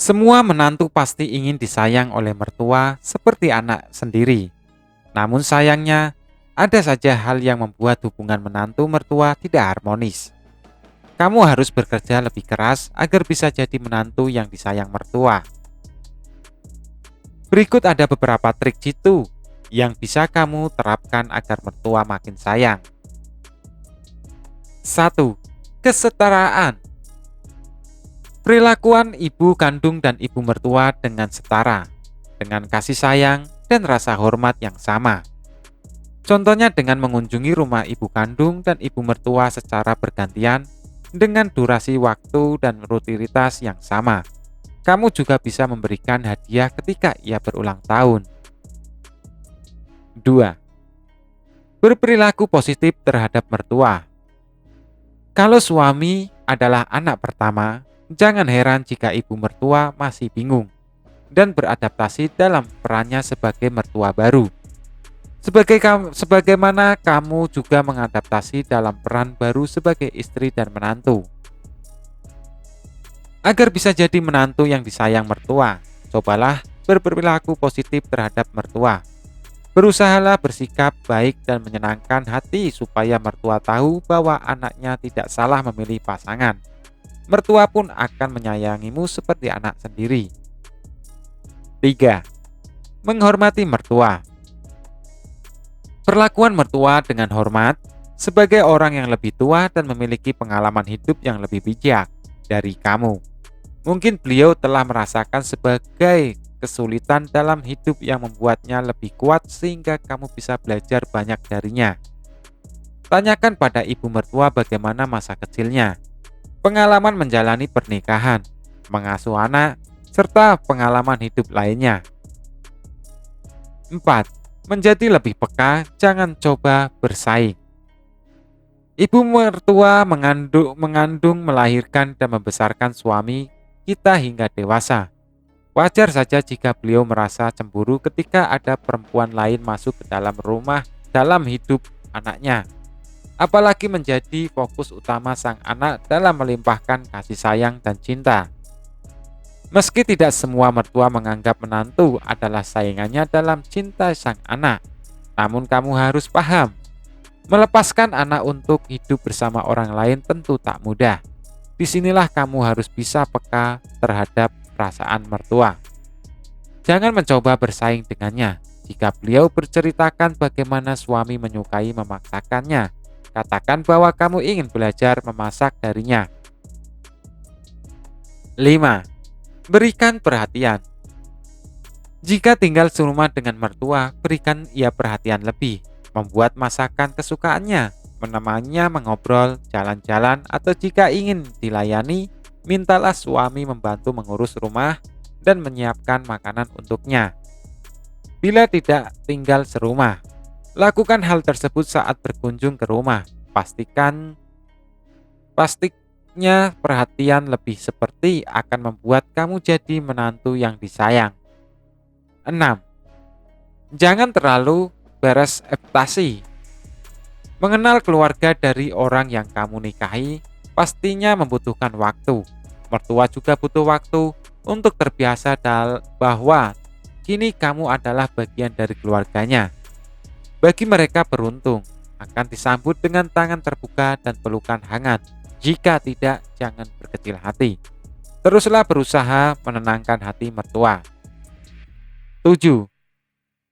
Semua menantu pasti ingin disayang oleh mertua seperti anak sendiri. Namun sayangnya, ada saja hal yang membuat hubungan menantu mertua tidak harmonis. Kamu harus bekerja lebih keras agar bisa jadi menantu yang disayang mertua. Berikut ada beberapa trik jitu yang bisa kamu terapkan agar mertua makin sayang. 1. Kesetaraan. Perilakuan ibu kandung dan ibu mertua dengan setara, dengan kasih sayang dan rasa hormat yang sama. Contohnya dengan mengunjungi rumah ibu kandung dan ibu mertua secara bergantian dengan durasi waktu dan rutinitas yang sama. Kamu juga bisa memberikan hadiah ketika ia berulang tahun. 2. Berperilaku positif terhadap mertua. Kalau suami adalah anak pertama, jangan heran jika ibu mertua masih bingung dan beradaptasi dalam perannya sebagai mertua baru. Sebagaimana kamu juga mengadaptasi dalam peran baru sebagai istri dan menantu. Agar bisa jadi menantu yang disayang mertua, cobalah berperilaku positif terhadap mertua. Berusahalah bersikap baik dan menyenangkan hati supaya mertua tahu bahwa anaknya tidak salah memilih pasangan. Mertua pun akan menyayangimu seperti anak sendiri. 3. Menghormati mertua. Perlakuan mertua dengan hormat sebagai orang yang lebih tua dan memiliki pengalaman hidup yang lebih bijak dari kamu. Mungkin beliau telah merasakan sebagai kesulitan dalam hidup yang membuatnya lebih kuat sehingga kamu bisa belajar banyak darinya. Tanyakan pada ibu mertua bagaimana masa kecilnya, pengalaman menjalani pernikahan, mengasuh anak, serta pengalaman hidup lainnya. 4. Menjadi lebih peka, jangan coba bersaing. Ibu mertua mengandung, melahirkan, dan membesarkan suami kita hingga dewasa. Wajar saja jika beliau merasa cemburu ketika ada perempuan lain masuk ke dalam rumah dalam hidup anaknya. Apalagi menjadi fokus utama sang anak dalam melimpahkan kasih sayang dan cinta. Meski tidak semua mertua menganggap menantu adalah saingannya dalam cinta sang anak, namun kamu harus paham, melepaskan anak untuk hidup bersama orang lain tentu tak mudah. Disinilah kamu harus bisa peka terhadap perasaan mertua. Jangan mencoba bersaing dengannya. Jika beliau berceritakan bagaimana suami menyukai memaksakannya, katakan bahwa kamu ingin belajar memasak darinya. 5. Berikan perhatian. Jika tinggal serumah dengan mertua, berikan ia perhatian lebih, membuat masakan kesukaannya, menemaninya mengobrol, jalan-jalan, atau jika ingin dilayani, mintalah suami membantu mengurus rumah dan menyiapkan makanan untuknya. Bila tidak tinggal serumah, lakukan hal tersebut saat berkunjung ke rumah. Pastinya perhatian lebih seperti akan membuat kamu jadi menantu yang disayang. 6. Jangan terlalu berespektasi. Mengenal keluarga dari orang yang kamu nikahi pastinya membutuhkan waktu. Mertua juga butuh waktu untuk terbiasa bahwa kini kamu adalah bagian dari keluarganya. Bagi mereka beruntung, akan disambut dengan tangan terbuka dan pelukan hangat. Jika tidak, jangan berkecil hati. Teruslah berusaha menenangkan hati mertua. 7.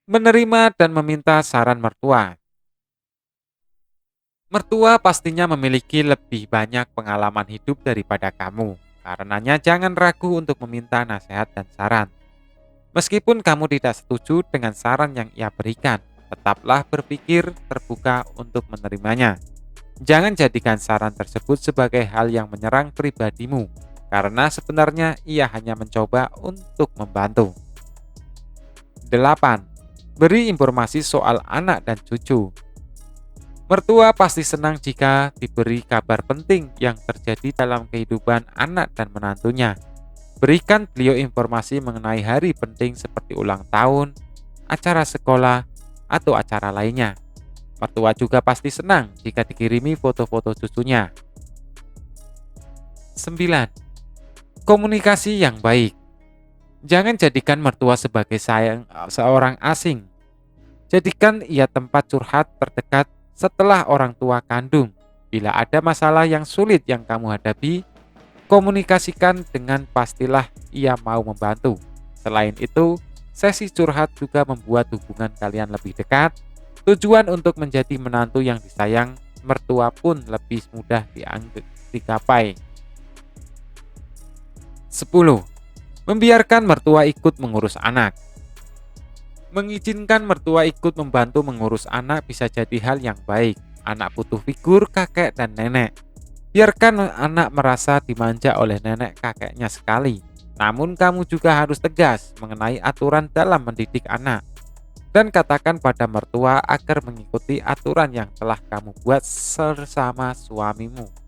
Menerima dan meminta saran mertua. Mertua pastinya memiliki lebih banyak pengalaman hidup daripada kamu. Karenanya jangan ragu untuk meminta nasihat dan saran. Meskipun kamu tidak setuju dengan saran yang ia berikan, tetaplah berpikir terbuka untuk menerimanya. Jangan jadikan saran tersebut sebagai hal yang menyerang pribadimu, karena sebenarnya ia hanya mencoba untuk membantu. 8. Beri informasi soal anak dan cucu. Mertua pasti senang jika diberi kabar penting yang terjadi dalam kehidupan anak dan menantunya. Berikan beliau informasi mengenai hari penting seperti ulang tahun, acara sekolah, atau acara lainnya. Mertua juga pasti senang jika dikirimi foto-foto cucunya. 9. Komunikasi yang baik. Jangan jadikan mertua sebagai seorang asing. Jadikan ia tempat curhat terdekat setelah orang tua kandung. Bila ada masalah yang sulit yang kamu hadapi, komunikasikan dengan pastilah ia mau membantu. Selain itu, sesi curhat juga membuat hubungan kalian lebih dekat. Tujuan untuk menjadi menantu yang disayang mertua pun lebih mudah digapai. 10. Membiarkan mertua ikut mengurus anak. Mengizinkan mertua ikut membantu mengurus anak bisa jadi hal yang baik. Anak butuh figur kakek dan nenek. Biarkan anak merasa dimanja oleh nenek kakeknya sekali. Namun kamu juga harus tegas mengenai aturan dalam mendidik anak. Dan katakan pada mertua agar mengikuti aturan yang telah kamu buat bersama suamimu.